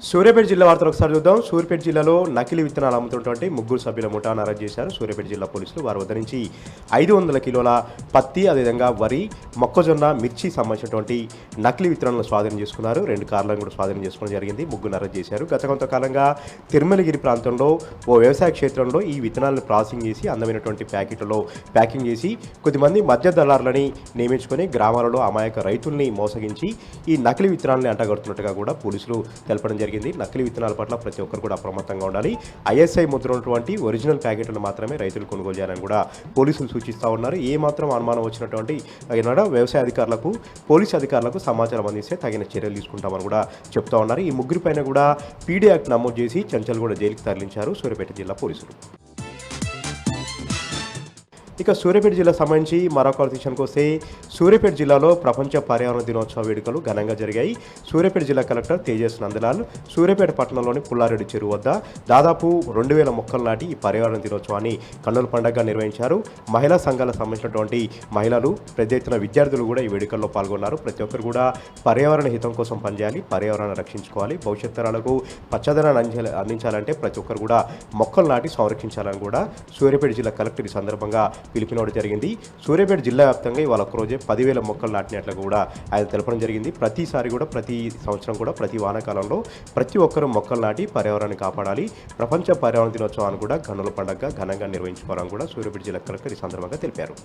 సూర్యాపేట జిల్లా వార్తలు ఒకసారి చూద్దాం. సూర్యాపేట జిల్లాలో నకిలీ విత్తనాలు అమ్ముతున్నటువంటి ముగ్గురు సభ్యుల ముఠాను అరెస్ట్ చేశారు సూర్యాపేట జిల్లా పోలీసులు. వారి వద్ద నుంచి 500 కిలోల పత్తి, అదేవిధంగా వరి, మొక్కజొన్న, మిర్చి సంబంధించినటువంటి నకిలీ విత్తనాలను స్వాధీనం చేసుకున్నారు. 2 కార్లను కూడా స్వాధీనం చేసుకోవడం జరిగింది. ముగ్గురు అరెస్ట్ చేశారు. గత కొంతకాలంగా తిరుమలగిరి ప్రాంతంలో ఓ వ్యవసాయ క్షేత్రంలో ఈ విత్తనాలను ప్రాసెసింగ్ చేసి అందమైనటువంటి ప్యాకెట్లలో ప్యాకింగ్ చేసి కొద్దిమంది మధ్య దళారులని నియమించుకొని గ్రామాలలో అమాయక రైతుల్ని మోసగించి ఈ నకిలీ విత్తనాలని అంటగడుతున్నట్టుగా కూడా పోలీసులు తెలపడం జరిగింది. నకిలీ విత్తనాల పట్ల ప్రతి ఒక్కరు కూడా అప్రమత్తంగా ఉండాలి. ఐఎస్ఐ ముద్ర ఉన్నటువంటి ఒరిజినల్ ప్యాకెట్లను మాత్రమే రైతులు కొనుగోలు చేయాలని కూడా పోలీసులు సూచిస్తూ ఉన్నారు. ఏ మాత్రం అనుమానం వచ్చినటువంటి వ్యవసాయ అధికారులకు, పోలీసు అధికారులకు సమాచారం అందిస్తే తగిన చర్యలు తీసుకుంటామని కూడా చెప్తా ఉన్నారు. ఈ ముగ్గురిపైన కూడా పీడీ యాక్ట్ నమోదు చేసి చంచల్గూడ జైలుకి తరలించారు సూర్యాపేట జిల్లా పోలీసులు. ఇక సూర్యాపేట జిల్లా సంబంధించి మరొక విషయానికి వస్తే సూర్యాపేట జిల్లాలో ప్రపంచ పర్యావరణ దినోత్సవ వేడుకలు ఘనంగా జరిగాయి. సూర్యాపేట జిల్లా కలెక్టర్ తేజస్ నందలాల్ సూర్యాపేట పట్టణంలోని పుల్లారెడ్డి చెరువు వద్ద దాదాపు 2000 మొక్కలు నాటి ఈ పర్యావరణ దినోత్సవాన్ని కన్నుల పండుగగా నిర్వహించారు. మహిళా సంఘాలకు సంబంధించినటువంటి మహిళలు, పెద్ద ఎత్తున విద్యార్థులు కూడా ఈ వేడుకల్లో పాల్గొన్నారు. ప్రతి ఒక్కరు కూడా పర్యావరణ హితం కోసం పనిచేయాలి, పర్యావరణాన్ని రక్షించుకోవాలి, భవిష్యత్ తరాలకు పచ్చదనాన్ని అందించాలంటే ప్రతి ఒక్కరు కూడా మొక్కలు నాటి సంరక్షించాలని కూడా సూర్యాపేట జిల్లా కలెక్టర్ ఈ సందర్భంగా పిలిపినవడం జరిగింది. సూర్యాపేట జిల్లా వ్యాప్తంగా ఇవాళ ఒక్కరోజే 10,000 మొక్కలు నాటినట్లు కూడా ఆయన తెలపడం జరిగింది. ప్రతిసారి కూడా ప్రతి సంవత్సరం కూడా ప్రతి వానాకాలంలో ప్రతి ఒక్కరూ మొక్కలు నాటి పర్యావరణాన్ని కాపాడాలి, ప్రపంచ పర్యావరణ దినోత్సవాన్ని కూడా కన్నుల పండుగగా ఘనంగా నిర్వహించుకోవాలని కూడా సూర్యాపేట జిల్లా కలెక్టర్ ఈ సందర్భంగా తెలిపారు.